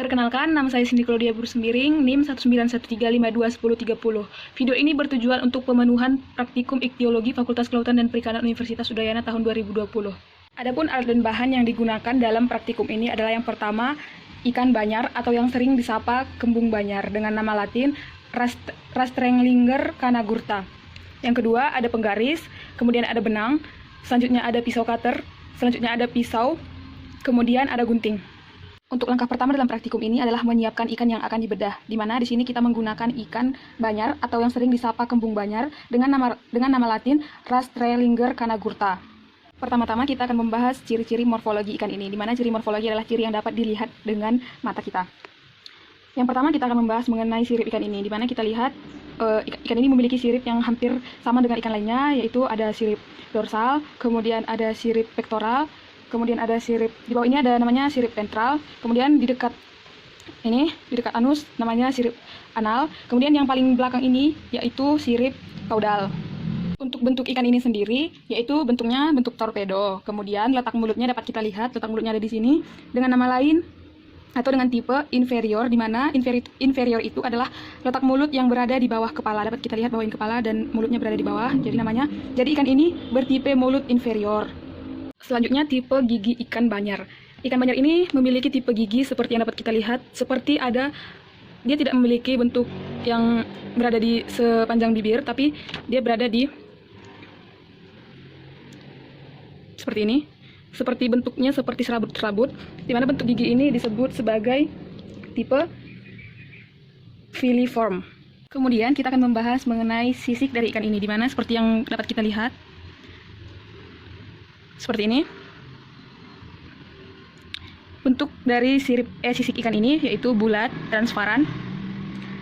Perkenalkan, nama saya Cindy Claudia Bursembiring, NIM 19135211030. Video ini bertujuan untuk pemenuhan praktikum ikhtiologi Fakultas Kelautan dan Perikanan Universitas Udayana tahun 2020. Adapun alat dan bahan yang digunakan dalam praktikum ini adalah yang pertama, ikan banyar atau yang sering disapa kembung banyar dengan nama latin Rastrenglinger canagurta. Yang kedua, ada penggaris, kemudian ada benang, selanjutnya ada pisau cutter, selanjutnya ada pisau, kemudian ada gunting. Untuk langkah pertama dalam praktikum ini adalah menyiapkan ikan yang akan dibedah, di mana di sini kita menggunakan ikan banyar atau yang sering disapa kembung banyar dengan nama latin Rastrenglinger canagurta. Pertama-tama kita akan membahas ciri-ciri morfologi ikan ini, di mana ciri morfologi adalah ciri yang dapat dilihat dengan mata kita. Yang pertama kita akan membahas mengenai sirip ikan ini, di mana kita lihat ikan ini memiliki sirip yang hampir sama dengan ikan lainnya, yaitu ada sirip dorsal, kemudian ada sirip pektoral, kemudian ada sirip di bawah ini ada namanya sirip ventral, kemudian di dekat anus namanya sirip anal, kemudian yang paling belakang ini yaitu sirip caudal. Untuk bentuk ikan ini sendiri yaitu bentuknya bentuk torpedo. Kemudian letak mulutnya dapat kita lihat, letak mulutnya ada di sini dengan nama lain atau dengan tipe inferior, di mana inferior itu adalah letak mulut yang berada di bawah kepala. Dapat kita lihat bahwa ini kepala dan mulutnya berada di bawah. Jadi ikan ini bertipe mulut inferior. Selanjutnya tipe gigi ikan banyar. Ikan banyar ini memiliki tipe gigi seperti yang dapat kita lihat, dia tidak memiliki bentuk yang berada di sepanjang bibir, tapi dia berada di seperti ini. Seperti bentuknya seperti serabut-serabut, di mana bentuk gigi ini disebut sebagai tipe filiform. Kemudian kita akan membahas mengenai sisik dari ikan ini, di mana seperti yang dapat kita lihat seperti ini. Bentuk dari sisik ikan ini yaitu bulat, transparan,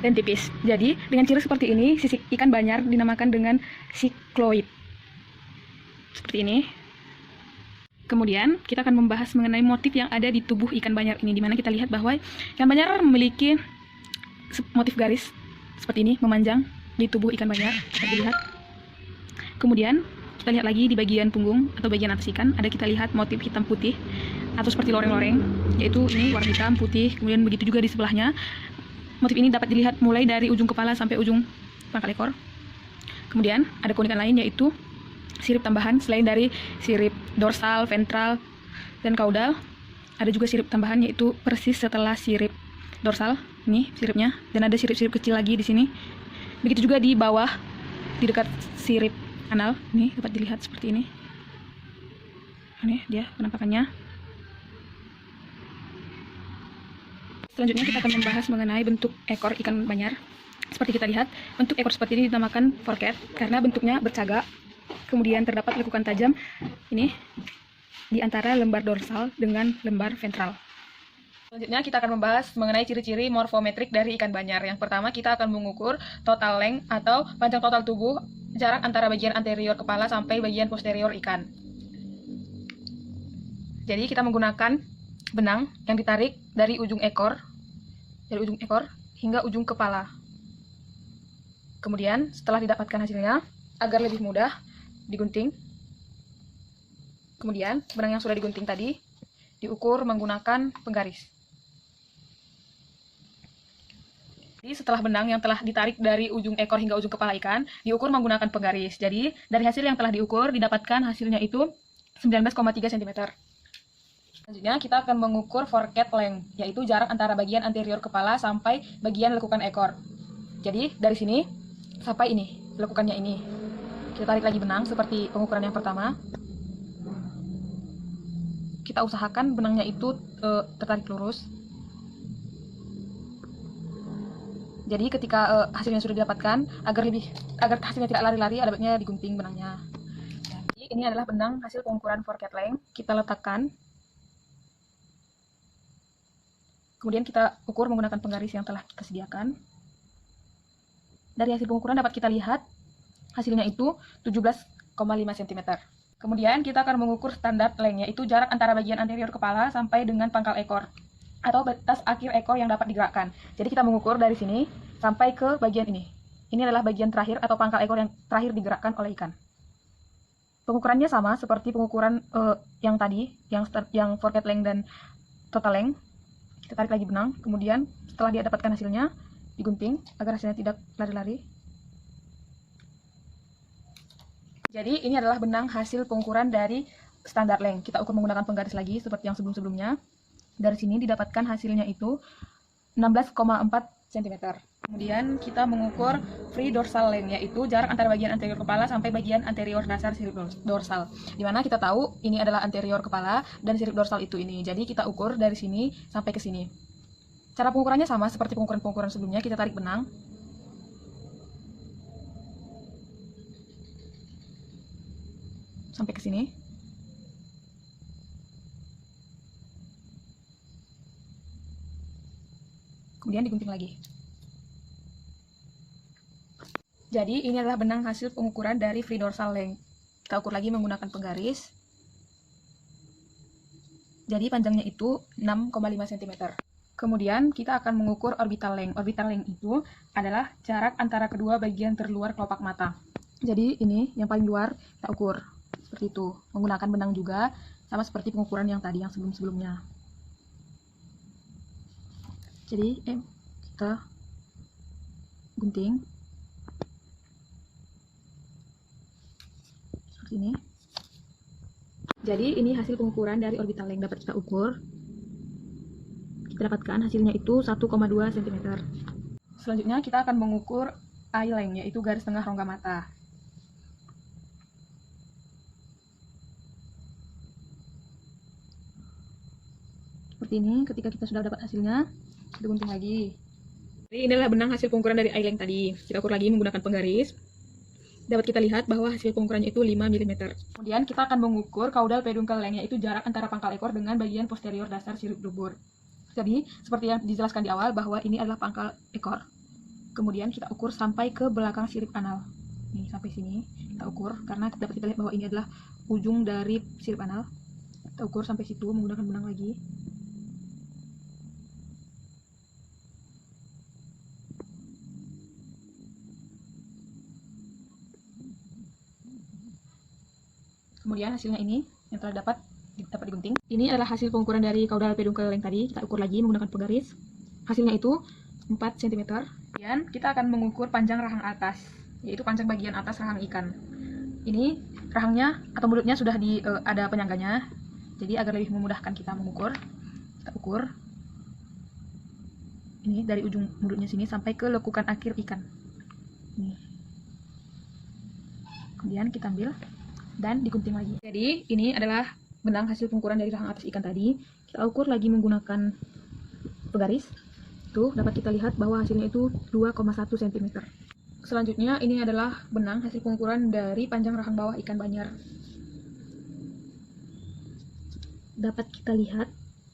dan tipis. Jadi dengan ciri seperti ini, sisik ikan banyar dinamakan dengan sikloid. Seperti ini. Kemudian kita akan membahas mengenai motif yang ada di tubuh ikan banyar ini, di mana kita lihat bahwa ikan banyar memiliki motif garis seperti ini memanjang di tubuh ikan banyar, bisa dilihat. Kemudian kita lihat lagi di bagian punggung atau bagian atas ikan, ada kita lihat motif hitam putih atau seperti loreng-loreng, yaitu ini warna hitam putih. Kemudian begitu juga di sebelahnya. Motif ini dapat dilihat mulai dari ujung kepala sampai ujung pangkal ekor. Kemudian ada keunikan lain yaitu sirip tambahan. Selain dari sirip dorsal, ventral, dan caudal, ada juga sirip tambahan yaitu persis setelah sirip dorsal. Ini siripnya, dan ada sirip-sirip kecil lagi di sini. Begitu juga di bawah, di dekat sirip anal, ini dapat dilihat seperti ini. Ini dia penampakannya. Selanjutnya kita akan membahas mengenai bentuk ekor ikan banyar. Seperti kita lihat, bentuk ekor seperti ini dinamakan forket karena bentuknya bercagak. Kemudian terdapat lekukan tajam ini di antara lembar dorsal dengan lembar ventral. Selanjutnya kita akan membahas mengenai ciri-ciri morfometrik dari ikan banyar. Yang pertama kita akan mengukur total length atau panjang total tubuh, jarak antara bagian anterior kepala sampai bagian posterior ikan. Jadi kita menggunakan benang yang ditarik dari ujung ekor hingga ujung kepala. Kemudian setelah didapatkan hasilnya, agar lebih mudah digunting. Kemudian benang yang sudah digunting tadi diukur menggunakan penggaris. Jadi setelah benang yang telah ditarik dari ujung ekor hingga ujung kepala ikan diukur menggunakan penggaris. Jadi dari hasil yang telah diukur didapatkan hasilnya itu 19,3 cm. Selanjutnya kita akan mengukur forket length, yaitu jarak antara bagian anterior kepala sampai bagian lekukan ekor. Jadi dari sini sampai ini, lekukannya ini. Kita tarik lagi benang seperti pengukuran yang pertama. Kita usahakan benangnya itu tertarik lurus. Jadi ketika hasilnya sudah didapatkan, agar hasilnya tidak lari-lari, ada baiknya digunting benangnya. Jadi ini adalah benang hasil pengukuran forket length. Kita letakkan. Kemudian kita ukur menggunakan penggaris yang telah kita sediakan. Dari hasil pengukuran dapat kita lihat hasilnya itu 17,5 cm. Kemudian kita akan mengukur standar length, yaitu jarak antara bagian anterior kepala sampai dengan pangkal ekor atau batas akhir ekor yang dapat digerakkan. Jadi kita mengukur dari sini sampai ke bagian ini. Ini adalah bagian terakhir atau pangkal ekor yang terakhir digerakkan oleh ikan. Pengukurannya sama seperti pengukuran yang tadi, yang forket length dan total length. Kita tarik lagi benang, kemudian setelah dia dapatkan hasilnya, digunting agar hasilnya tidak lari-lari. Jadi ini adalah benang hasil pengukuran dari standar length. Kita ukur menggunakan penggaris lagi seperti yang sebelum-sebelumnya. Dari sini didapatkan hasilnya itu 16,4 cm. Kemudian kita mengukur free dorsal length, yaitu jarak antara bagian anterior kepala sampai bagian anterior dasar sirip dorsal. Dimana kita tahu ini adalah anterior kepala dan sirip dorsal itu ini. Jadi kita ukur dari sini sampai ke sini. Cara pengukurannya sama seperti pengukuran-pengukuran sebelumnya. Kita tarik benang. Sampai ke sini. Kemudian digunting lagi. Jadi ini adalah benang hasil pengukuran dari free dorsal length. Kita ukur lagi menggunakan penggaris. Jadi panjangnya itu 6,5 cm. Kemudian kita akan mengukur orbital length. Orbital length itu adalah jarak antara kedua bagian terluar kelopak mata. Jadi ini yang paling luar kita ukur. Seperti itu, menggunakan benang juga, sama seperti pengukuran yang tadi, yang sebelum-sebelumnya. Jadi kita gunting seperti ini. Jadi ini hasil pengukuran dari orbital length, dapat kita ukur. Kita dapatkan hasilnya itu 1,2 cm. Selanjutnya kita akan mengukur eye length, yaitu garis tengah rongga mata. Seperti ini. Ketika kita sudah dapat hasilnya, kita gunting lagi. Jadi inilah benang hasil pengukuran dari eye length tadi. Kita ukur lagi menggunakan penggaris. Dapat kita lihat bahwa hasil pengukurannya itu 5 mm. Kemudian kita akan mengukur caudal peduncle length, yaitu jarak antara pangkal ekor dengan bagian posterior dasar sirip dubur. Jadi seperti yang dijelaskan di awal bahwa ini adalah pangkal ekor. Kemudian kita ukur sampai ke belakang sirip anal. Nih, sampai sini kita ukur karena dapat kita lihat bahwa ini adalah ujung dari sirip anal. Kita ukur sampai situ menggunakan benang lagi. Kemudian hasilnya ini yang telah dapat digunting. Ini adalah hasil pengukuran dari caudal peduncle length tadi. Kita ukur lagi menggunakan penggaris. Hasilnya itu 4 cm. Kemudian kita akan mengukur panjang rahang atas, yaitu panjang bagian atas rahang ikan. Ini rahangnya atau mulutnya sudah ada penyangganya. Jadi agar lebih memudahkan kita mengukur, kita ukur ini dari ujung mulutnya sini sampai ke lekukan akhir ikan. Nih. Kemudian kita ambil dan digunting lagi. Jadi ini adalah benang hasil pengukuran dari rahang atas ikan tadi. Kita ukur lagi menggunakan penggaris. Tuh dapat kita lihat bahwa hasilnya itu 2,1 cm. Selanjutnya ini adalah benang hasil pengukuran dari panjang rahang bawah ikan banyar. Dapat kita lihat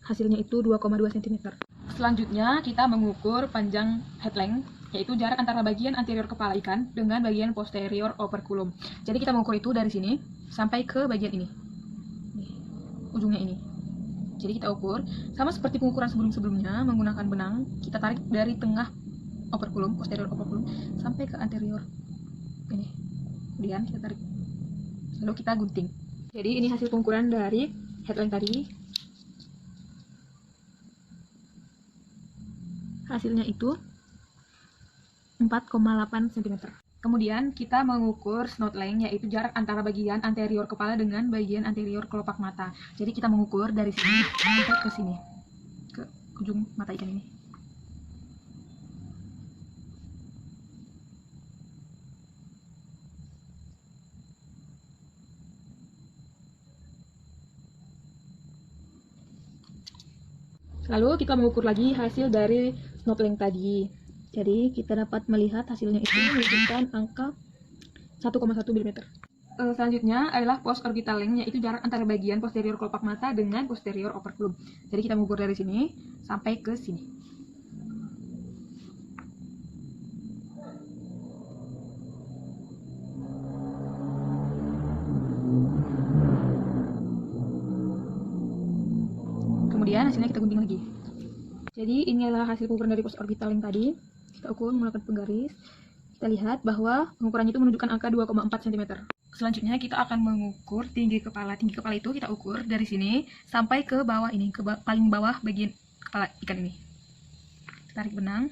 hasilnya itu 2,2 cm. Selanjutnya kita mengukur panjang head length, yaitu jarak antara bagian anterior kepala ikan dengan bagian posterior operculum. Jadi kita mengukur itu dari sini sampai ke bagian ini. Nih, ujungnya ini. Jadi kita ukur sama seperti pengukuran sebelum-sebelumnya menggunakan benang. Kita tarik dari tengah operculum, posterior operculum sampai ke anterior ini. Kemudian kita tarik. Lalu kita gunting. Jadi ini hasil pengukuran dari head length tadi. Hasilnya itu 4,8 cm. Kemudian kita mengukur snout length, yaitu jarak antara bagian anterior kepala dengan bagian anterior kelopak mata. Jadi kita mengukur dari sini sampai ke sini, ke ujung mata ikan ini. Lalu kita mengukur lagi hasil dari snout length tadi. Jadi kita dapat melihat hasilnya itu menunjukkan angka 1,1 mm. Selanjutnya adalah post orbital length, yaitu jarak antara bagian posterior kelopak mata dengan posterior operculum. Jadi kita mengukur dari sini sampai ke sini. Kemudian hasilnya kita gunting lagi. Jadi ini adalah hasil pengukuran dari post orbital length tadi. Kita ukur menggunakan penggaris. Kita lihat bahwa pengukurannya itu menunjukkan angka 2,4 cm. Selanjutnya kita akan mengukur tinggi kepala. Tinggi kepala itu kita ukur dari sini sampai ke bawah ini, ke paling bawah bagian kepala ikan ini. Tarik benang.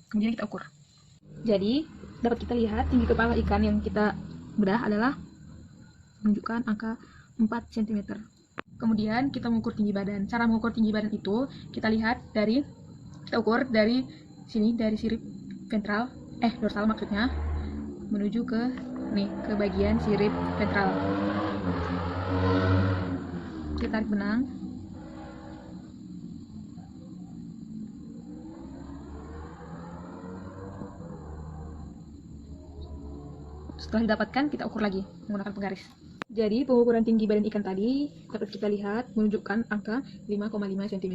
Kemudian kita ukur. Jadi, dapat kita lihat tinggi kepala ikan yang kita bedah adalah menunjukkan angka 4 cm. Kemudian kita mengukur tinggi badan. Cara mengukur tinggi badan itu kita lihat dari, kita ukur dari sini, dari sirip ventral, dorsal maksudnya, menuju ke ke bagian sirip ventral. Kita tarik benang. Setelah didapatkan, kita ukur lagi menggunakan penggaris. Jadi pengukuran tinggi badan ikan tadi dapat kita lihat menunjukkan angka 5,5 cm.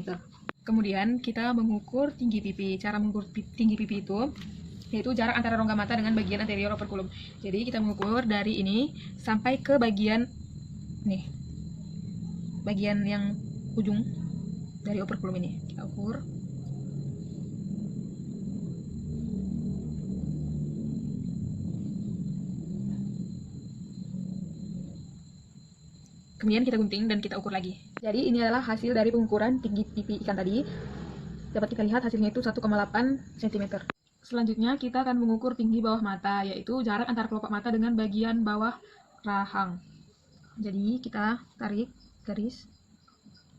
Kemudian kita mengukur tinggi pipi. Cara mengukur tinggi pipi itu yaitu jarak antara rongga mata dengan bagian anterior operculum. Jadi kita mengukur dari ini sampai ke bagian bagian yang ujung dari operculum ini. Kita ukur. Kemudian kita gunting dan kita ukur lagi. Jadi ini adalah hasil dari pengukuran tinggi pipi ikan tadi. Dapat kita lihat hasilnya itu 1,8 cm. Selanjutnya kita akan mengukur tinggi bawah mata, yaitu jarak antara kelopak mata dengan bagian bawah rahang. Jadi kita tarik garis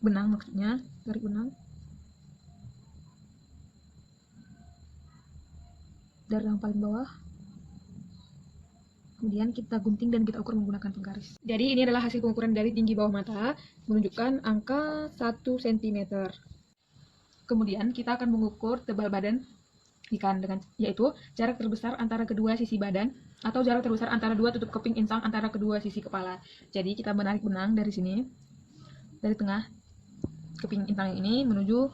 benang, maksudnya tarik benang dari yang paling bawah. Kemudian kita gunting dan kita ukur menggunakan penggaris. Jadi ini adalah hasil pengukuran dari tinggi bawah mata, menunjukkan angka 1 cm. Kemudian kita akan mengukur tebal badan ikan dengan, yaitu jarak terbesar antara kedua sisi badan atau jarak terbesar antara dua tutup keping insang antara kedua sisi kepala. Jadi kita menarik benang dari sini, dari tengah keping insang yang ini menuju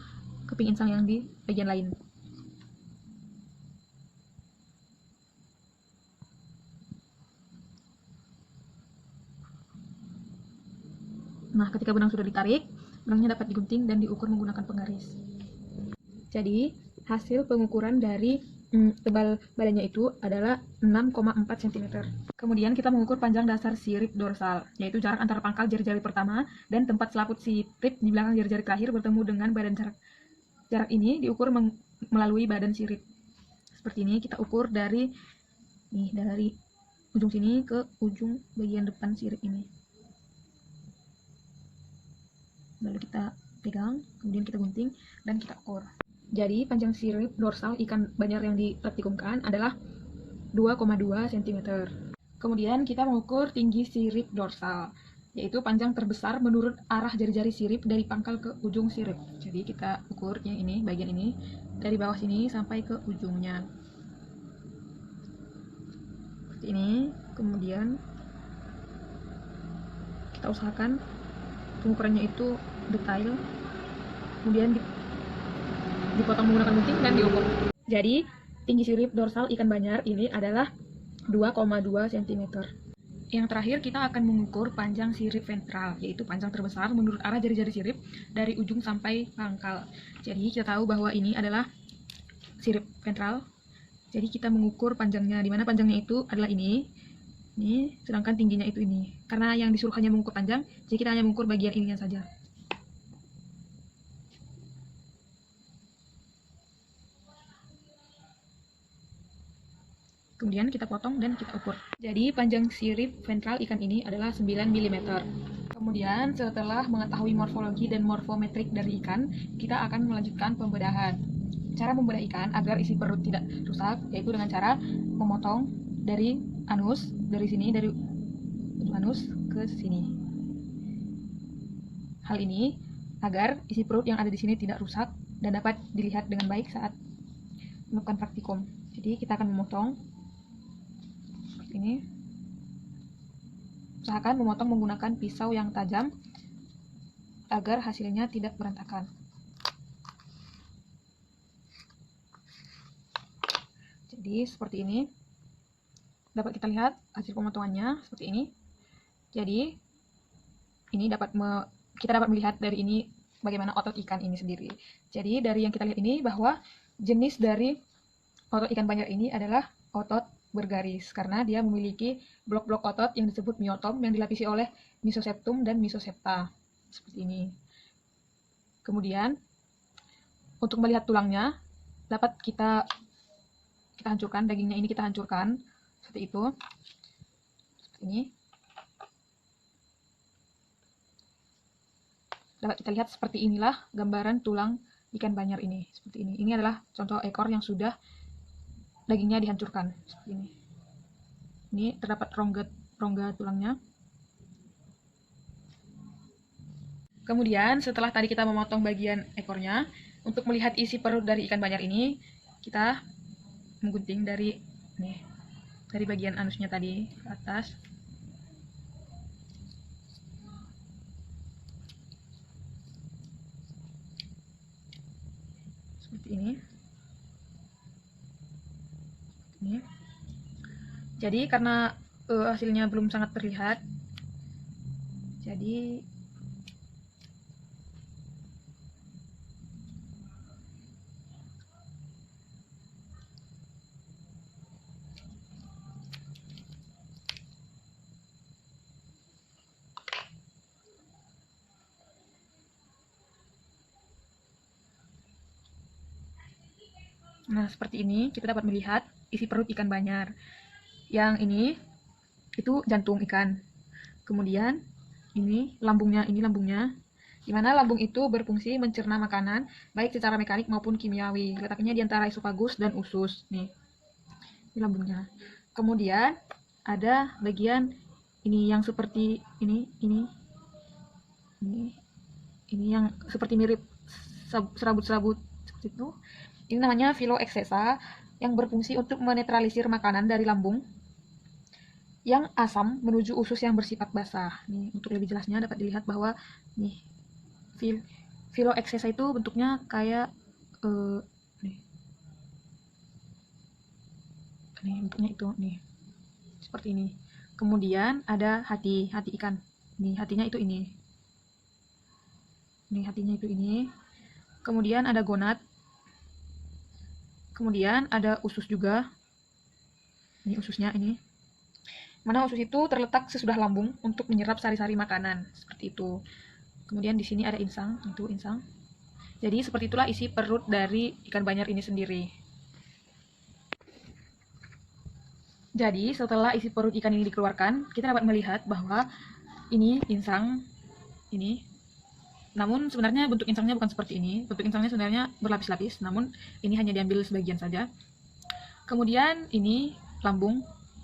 keping insang yang di bagian lain. Nah, ketika benang sudah ditarik, benangnya dapat digunting dan diukur menggunakan penggaris. Jadi, hasil pengukuran dari tebal badannya itu adalah 6,4 cm. Kemudian kita mengukur panjang dasar sirip dorsal, yaitu jarak antara pangkal jari-jari pertama dan tempat selaput sirip di belakang jari-jari terakhir bertemu dengan badan jarak. Jarak ini diukur melalui badan sirip. Seperti ini, kita ukur dari ujung sini ke ujung bagian depan sirip ini. Lalu kita pegang, kemudian kita gunting dan kita ukur. Jadi panjang sirip dorsal ikan banyar yang dipraktikumkan adalah 2,2 cm. Kemudian kita mengukur tinggi sirip dorsal, yaitu panjang terbesar menurut arah jari-jari sirip dari pangkal ke ujung sirip. Jadi kita ukur yang ini, bagian ini, dari bawah sini sampai ke ujungnya. Seperti ini. Kemudian kita usahakan pengukurannya itu detail, kemudian dipotong menggunakan gunting dan diukur. Jadi tinggi sirip dorsal ikan banyar ini adalah 2,2 cm. Yang terakhir kita akan mengukur panjang sirip ventral, yaitu panjang terbesar menurut arah jari-jari sirip dari ujung sampai pangkal. Jadi kita tahu bahwa ini adalah sirip ventral. Jadi kita mengukur panjangnya, dimana panjangnya itu adalah ini, sedangkan tingginya itu ini. Karena yang disuruh hanya mengukur panjang, jadi kita hanya mengukur bagian ininya saja. Kemudian kita potong dan kita ukur. Jadi panjang sirip ventral ikan ini adalah 9 mm. Kemudian setelah mengetahui morfologi dan morfometrik dari ikan, kita akan melanjutkan pembedahan. Cara membedah ikan agar isi perut tidak rusak, yaitu dengan cara memotong dari anus, dari sini, dari ujung anus ke sini. Hal ini agar isi perut yang ada di sini tidak rusak dan dapat dilihat dengan baik saat melakukan praktikum. Jadi kita akan memotong ini. Usahakan memotong menggunakan pisau yang tajam agar hasilnya tidak berantakan. Jadi seperti ini. Dapat kita lihat hasil pemotongannya seperti ini. Jadi ini kita dapat melihat dari ini bagaimana otot ikan ini sendiri. Jadi dari yang kita lihat ini bahwa jenis dari otot ikan banyar ini adalah otot bergaris karena dia memiliki blok-blok otot yang disebut miotom yang dilapisi oleh mesoseptum dan mesosepta seperti ini. Kemudian untuk melihat tulangnya dapat kita hancurkan, dagingnya ini kita hancurkan seperti itu. Seperti ini. Dapat kita lihat seperti inilah gambaran tulang ikan banyar ini, seperti ini. Ini adalah contoh ekor yang sudah dagingnya dihancurkan seperti ini. Ini terdapat rongga tulangnya. Kemudian setelah tadi kita memotong bagian ekornya, untuk melihat isi perut dari ikan banyar ini, kita menggunting dari bagian anusnya tadi ke atas. Seperti ini. Jadi karena hasilnya belum sangat terlihat, jadi nah seperti ini kita dapat melihat isi perut ikan banyar. Yang ini itu jantung ikan. Kemudian ini lambungnya, di mana lambung itu berfungsi mencerna makanan baik secara mekanik maupun kimiawi. Letaknya di antara esofagus dan usus. Nih, ini lambungnya. Kemudian ada bagian ini yang seperti ini yang seperti mirip serabut-serabut seperti itu. Ini namanya filoexsesa yang berfungsi untuk menetralisir makanan dari lambung yang asam menuju usus yang bersifat basah. Nih, untuk lebih jelasnya dapat dilihat bahwa nih filoexsesa itu bentuknya kayak nih bentuknya itu nih seperti ini. Kemudian ada hati ikan. Nih hatinya itu ini. Nih hatinya itu ini. Kemudian ada gonad. Kemudian ada usus juga. Ini ususnya ini. Mana usus itu terletak sesudah lambung untuk menyerap sari-sari makanan, seperti itu. Kemudian di sini ada insang, itu insang. Jadi seperti itulah isi perut dari ikan banyar ini sendiri. Jadi setelah isi perut ikan ini dikeluarkan, kita dapat melihat bahwa ini insang, ini. Namun sebenarnya bentuk insangnya bukan seperti ini. Bentuk insangnya sebenarnya berlapis-lapis, namun ini hanya diambil sebagian saja. Kemudian ini lambung.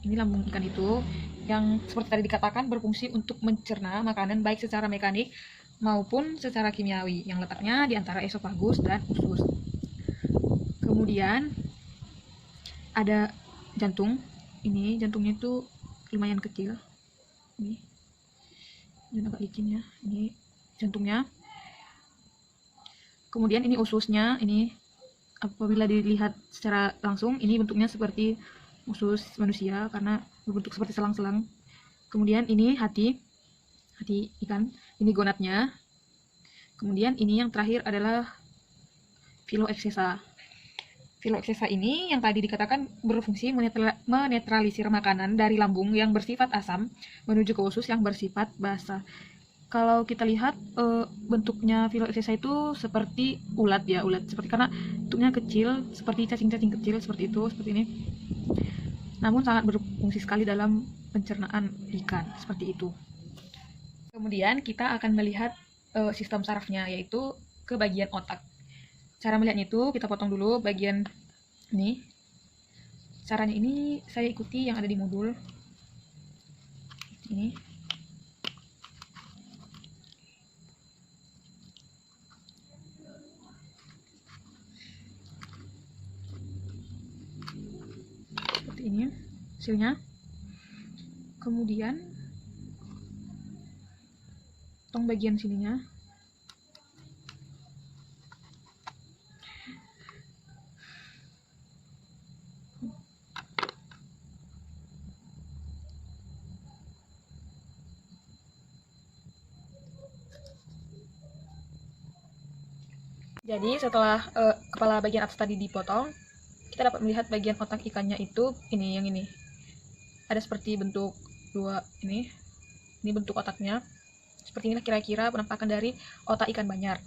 Ini lambung ikan itu yang seperti tadi dikatakan berfungsi untuk mencerna makanan baik secara mekanik maupun secara kimiawi yang letaknya di antara esofagus dan usus. Kemudian ada jantung. Ini jantungnya itu lumayan kecil. Ini agak licin ya. Ini jantungnya. Kemudian ini ususnya. Ini apabila dilihat secara langsung, ini bentuknya seperti usus manusia karena berbentuk seperti selang-selang. Kemudian ini hati ikan, ini gonadnya. Kemudian ini yang terakhir adalah filoexsesa. Filoexsesa ini yang tadi dikatakan berfungsi menetralisir makanan dari lambung yang bersifat asam menuju ke usus yang bersifat basah. Kalau kita lihat bentuknya filoexsesa itu seperti ulat ya, seperti karena bentuknya kecil, seperti cacing-cacing kecil seperti itu, seperti ini. Namun sangat berfungsi sekali dalam pencernaan ikan, seperti itu. Kemudian kita akan melihat sistem sarafnya, yaitu ke bagian otak. Cara melihatnya itu kita potong dulu bagian ini. Caranya ini saya ikuti yang ada di modul ini. Seperti ini hasilnya. Kemudian potong bagian sininya. Jadi setelah kepala bagian atas tadi dipotong, kita dapat melihat bagian otak ikannya itu ini, yang ini. Ada seperti bentuk dua ini bentuk otaknya. Seperti inilah kira-kira penampakan dari otak ikan banyar.